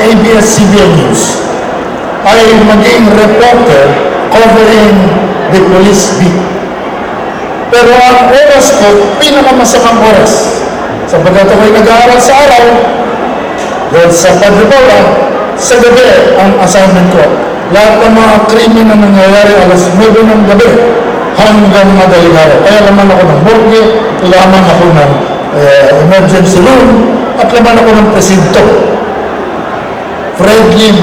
ABS-CBN News ay maging reporter covering the police beat. Pero ang oras ko, pinakamasamang oras. Sapagkat ako'y nag-aaral sa araw, dahil sa Padre Paula, sa gabi ang assignment ko. Lahat ng mga krimen na nangyayari alas 9 ng gabi hanggang madaling araw. Kaya laman ako ng morgue, laman ako ng emergency room, at laman ako ng presinto. Fred Lim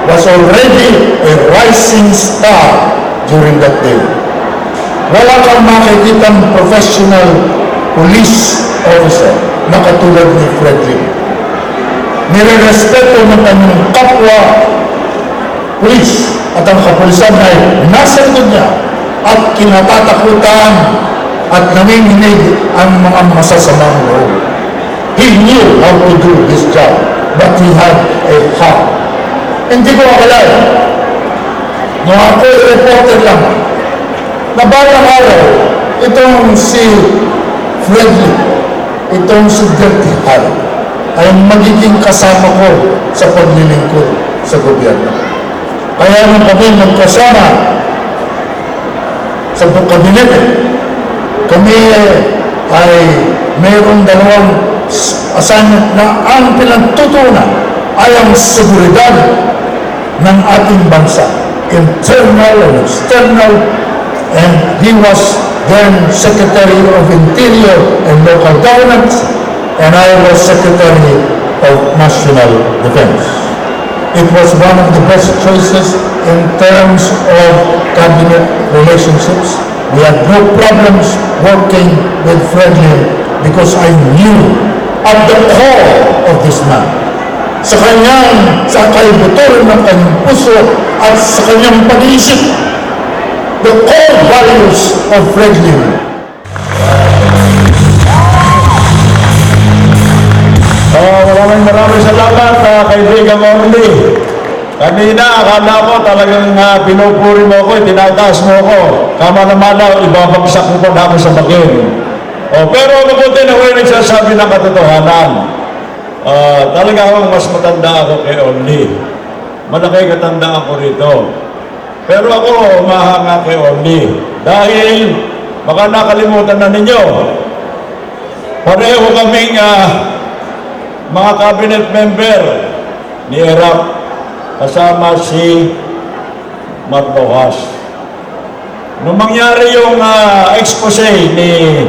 was already a rising star during that day. Wala kang makikitang professional police officer na katulad ni Fred Lim. Nirerespeto ng kanyang kapwa police at ang kapulisan ay nasa likod niya at kinatatakutan at nanginginig ang mga masasamang loob. He knew how to do his job, but he had a heart. Hindi ko akalain nung ako reporter lang na balang araw itong si Fred Lim, itong si Dirty Harry ay magiging kasama ko sa paglilingkod sa gobyerno. Kaya nung kami magkasama sa kabinete, kami ay mayroong dalawang assignment na ang pinagtutunan ay ang seguridad ng ating bansa, internal and external, and he was then Secretary of Interior and Local Governance, and I was Secretary of National Defense. It was one of the best choices in terms of cabinet relationships. We had no problems working with Fred Lim because I knew at the core of this man, sa kaibuturan ng kanyang puso at sa kanyang pag-iisip, the core values of Fred Lim. Maraming salamat, kaibigan Orly. Kanina, akala ko talagang pinupuri mo ko, tinataas mo ko. Kamala-mala, ibabagsak mo pa namin sa bakin. Pero mabuti na ko yung nagsasabi ng katotohanan. Talaga akong mas matanda ako kay Orly. Malaki katanda ako rito. Pero ako, umahanga kay Orly. Dahil, baka nakalimutan na ninyo, pareho kaming mga cabinet member ni Erap kasama si Marrojas. Nung mangyari yung expose ni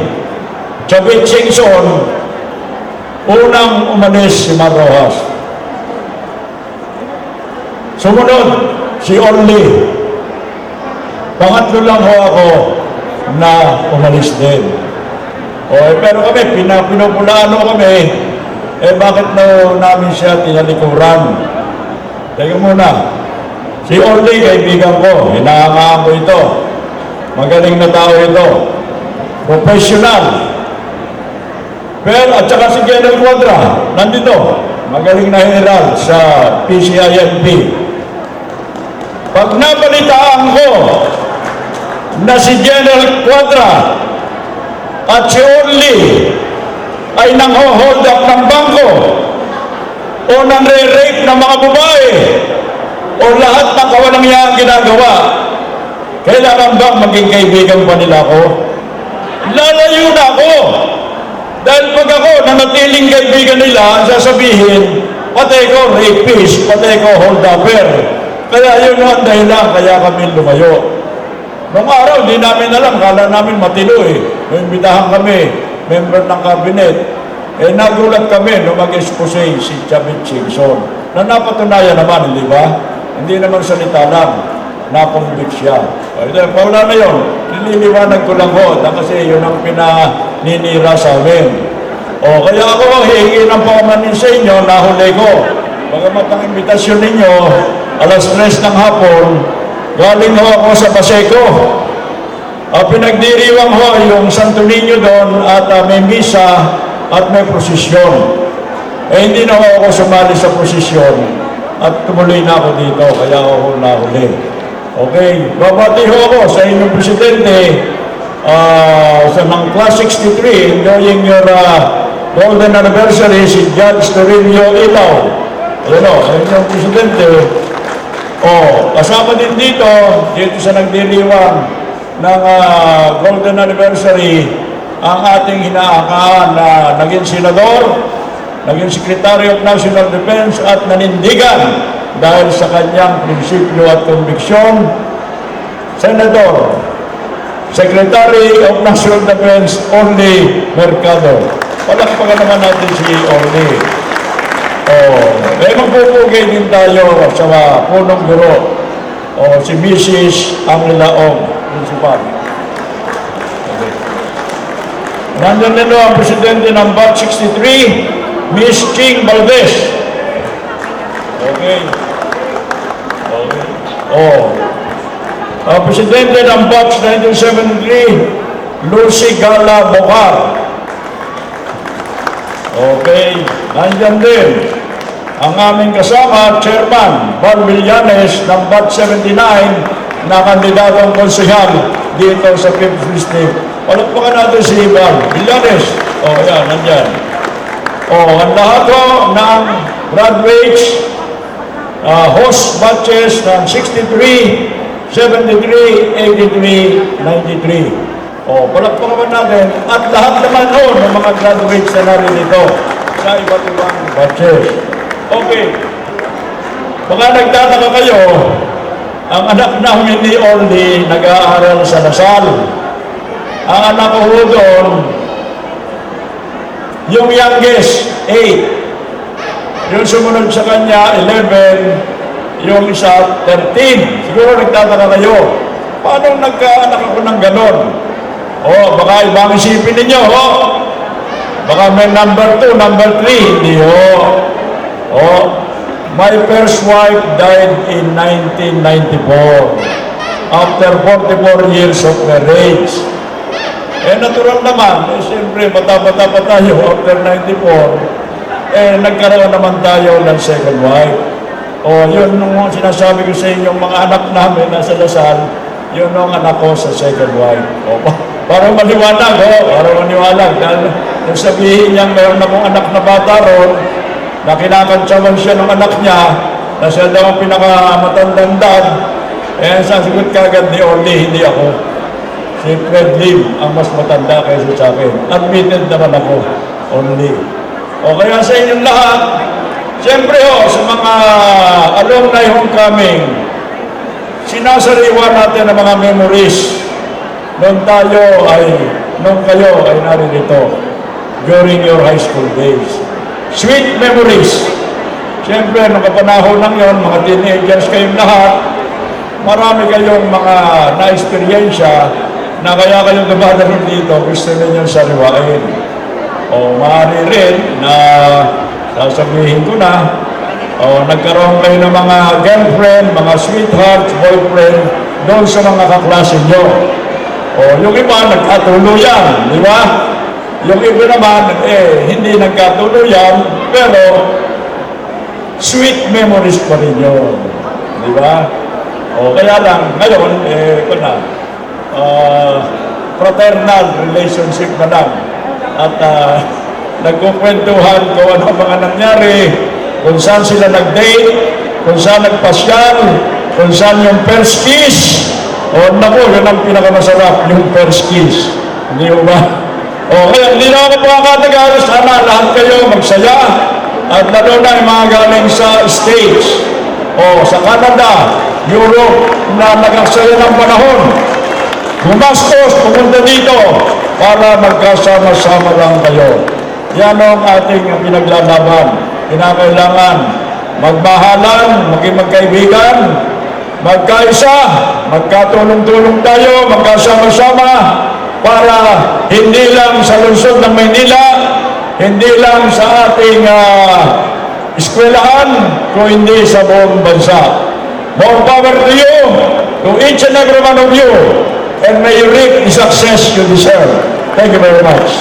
Chavit Singson, unang umalis si Marrojas. Sumunod si Orly. Pangatlo lang ho ako na umalis din. Pero kami, pinupulaan ho kami. Bakit na namin siya tinalikuran? Teka muna, si Orly, kaibigan ko, hinahangaan ko ito. Magaling na tao ito. Professional. Pero, at saka si General Cuadra, nandito. Magaling na general sa PCINP. Pag nabalitaan ko na si General Cuadra at si Orly ay nang-hold up ng bangko o nang-re-rape ng mga babae o lahat ng kawalang yan ginagawa, kailangan bang maging kaibigan pa nila ako? Lalayo na ako. Dahil pag ako nanatiling kaibigan nila, sasabihin, pati ko rapist, pati ko hold-upper. Kaya yun ang dahilan, kaya kami lumayo. Noong araw, di namin alam, kala namin matino eh. Imbitahan kami, member ng cabinet. Nagulat kami nung mag-expose si Chavit Singson. Na napatunayan naman, hindi ba? Hindi naman salita lang. Nakonvict siya. Wala na yun. Nililiwanag ko lang ho. Kasi yun ang pinaninira sa amin. Kaya ako hihingi ng pamanin sa inyo, nahuli ko. Bagamat ang imbitasyon ninyo, alas 3 ng hapon, galing ho ako sa Paseco. Pinagdiriwang ho yung Santo Niño doon at may misa at may prosesyon. Hindi na ako sumali sa prosesyon at tumuloy na ako dito, kaya ako nahuli. Okay, babati ho ako sa inyong presidente sa ng Class 63, enjoying your golden anniversary, si Judge Toribio Ilaw. Ayan o, ayan yung presidente. Kasama din dito sa nagdiriwang ng Golden Anniversary, ang ating hinaakaan na naging senador, naging Secretary of National Defense at nanindigan dahil sa kanyang prinsipyo at konbiksyon, Senator, Secretary of National Defense, Orly Mercado. Palakpakan naman natin si Orly. Magpupugay din tayo sa punong guro, si Mrs. Angela Ong, Principal. Okay. Nandiyan nito ang Presidente ng Batch 63, Miss Ching Valdez. Okay. Ang Presidente ng Batch 1973, Lucy Gala Bocar. Okay. Nandiyan din ang aming kasama, Chairman Val Villanes ng Batch 79 na kandidatong konsehal dito sa 5th District. Palakpakan natin si Val Villanes. Yan, nandyan. Ang lahat ng graduates, host batches ng 63, 73, 83, 93. Palakpakan natin. At lahat naman ng mga graduates na narinito sa iba't ibang batches. Okay. Baka nagtataka kayo, ang anak namin ni Orly nag-aaral sa Lasal. Ang anak ko doon, yung youngest, 8. Yung sumunod sa kanya, 11. Yung isa, 13. Siguro nagtataka kayo, paano nagkaanak ako ng ganon? Baka ibang isipin ninyo, baka may number 2, number 3. Hindi, my first wife died in 1994 after 44 years of marriage. Natural naman, siyempre bata-bata pa tayo after 94, nagkaroon naman tayo ng second wife. Yun nung sinasabi ko sa inyo, mga anak namin nasa Lasal, yun nung anak ko sa second wife. Para maliwanag, para maniwalag. Dahil sabihin niya, mayroon akong anak na bata ron, na kinakantsawan siya ng anak niya, na siya daw ang pinakamatandang dad, sasagot kagad ni Orly, hindi ako. Si Fred Lim ang mas matanda kaysa sa akin. Admitted naman ako, Orly. Kaya sa inyong lahat, siyempre sa mga alumni homecoming, sinasariwa natin ang mga memories nung kayo ay narinito during your high school days. Sweet memories. Siyempre, nung kapanahon lang yun, mga teenagers kayong lahat, marami kayong mga na-experiensya na kaya kayong dumadating dito, gusto ninyong sariwain. Maaari rin na sasabihin ko na, nagkaroon kayo ng mga girlfriend, mga sweethearts, boyfriend, doon sa mga kaklase nyo. Yung iba, nagkatuluyan, di ba? Yung iba naman, hindi nagkatuluyan, pero sweet memories pa rin yun. Di ba? Kaya lang, ngayon, fraternal relationship na lang. At nagkukwentuhan kung ano mga nangyari, kung saan sila nag-date, kung saan nagpasyal, kung saan yung first kiss. Naku, yun ang pinakamasarap, yung first kiss. Hindi ba? Kaya hindi na ako makakatagal. Sana lahat kayo magsaya. At lalo na yung mga galing sa States, sa Canada, Europe, na nag-aksaya ng panahon. Bumastos, pumunta dito para magkasama-sama lang kayo. Yan ang ating pinaglalaban. Kinakailangan magmahalan, maging magkaibigan, magkaisa, magkatulong-tulong tayo, magkasama-sama para hindi lang sa lungsod ng Maynila, hindi lang sa ating eskwelahan, kung hindi sa buong bansa. More power to you, to each and every one of you, and may you reap the success you deserve. Thank you very much.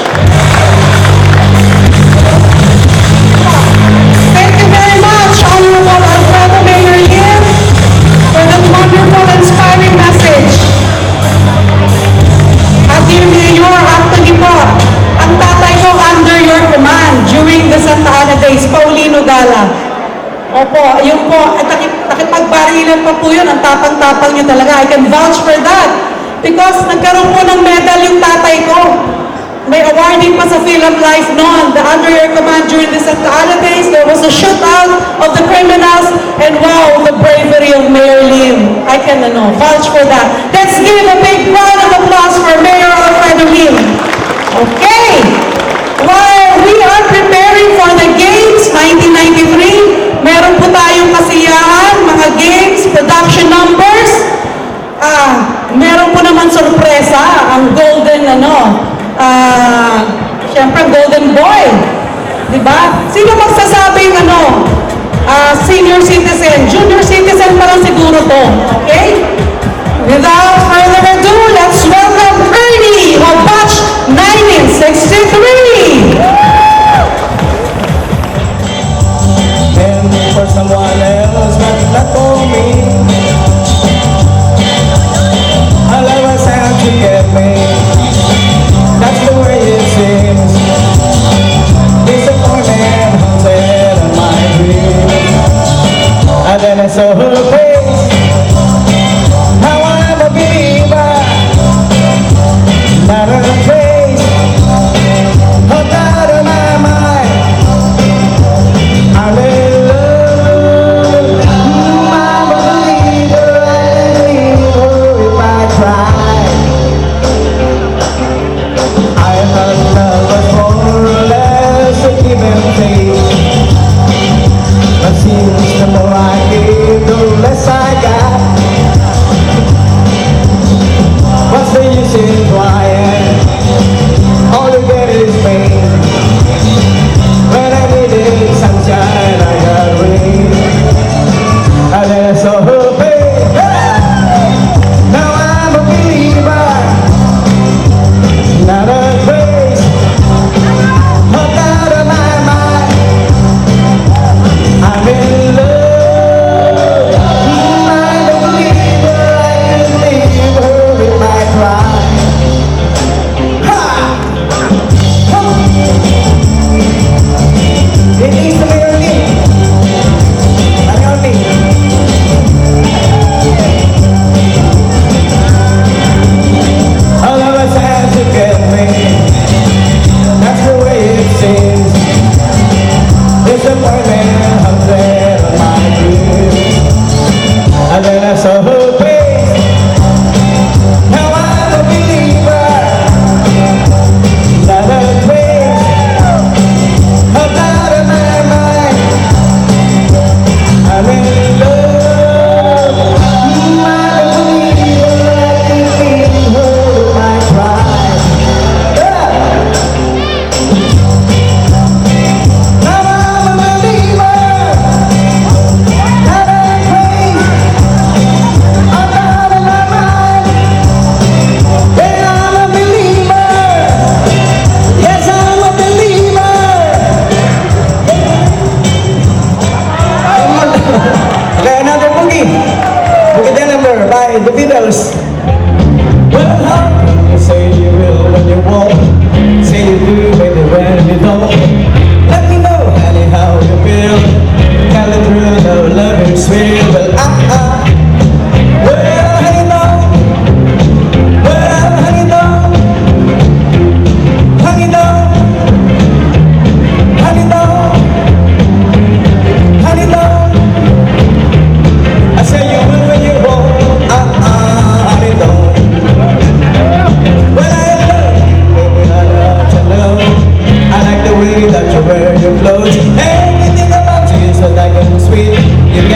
Thank you very much, Honorable Alfredo Mayor Lim, for that wonderful, inspiring message. At yun, Mayor, actually po, ang tatay ko under your command during the Santa Ana days, Paulino Gala. po, at nakipagbarilan pa po yun, ang tapang-tapang niyo talaga. I can vouch for that. Because nagkaroon po ng medal yung tatay ko. May awarding pa sa Film Life noon. Under your command during the Santa Ana days, there was a shootout of the criminals, and wow, the bravery of Mayor Lim. I can vouch for that. Let's give a big round of applause for Mayor Alfredo Lim. Okay. While we are preparing for the Games 1993, meron po tayong kasiyahan, mga games, production numbers. Meron po naman sorpresa, ang golden syempre golden boy. Diba? Sino magsasabing senior citizen, junior citizen pa lang siguro to. Okay? Without further ado, let's welcome Ernie of batch 1963. And for someone else, but not for me. All I was out to get me. That's the way it seems. Disappointment haunted on my dreams. And then I saw her face. Now I'm a believer. Not a trace. Hooked out of my mind. I'm in love. I'm a believer. I believe if I try. I thought love was more or less a give and take. But seems the more I give, the less I got. What's the use in trying? All you get is pain. When I needed sunshine, I got rain. And then I saw her face. Now I'm a believer. Not a trace, hooked out of my mind. I'm in love. I'm a believer. I can leave her with my cry. Ha! It needs to be on me. On me. All of us had to get me. That's the way it seems. Disappointment haunted on my dreams. And then I saw her face. Now I'm a believer. Not a trace. Hooked out of my mind. I'm in love. I'm a believer. I can leave her with my pride. Now I'm a believer. Not a trace. I'm out of my mind. Yeah, I'm a believer. Yes, I'm a believer. Okay, another boogie. Boogie the number by the Beatles. Well, how can you say you will when you won't? Say you do, baby, when you don't. Let me know, honey, how you feel. Tell the truth, no love is real. Well, well, honey, no. Well, honey, no. Honey, no. Honey, no. Honey, no. I say you will when you won't. Honey, no. Well, I love you, baby, I love to know. I like the way that you wear your clothes. Everything about you is so dark and sweet. You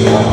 see.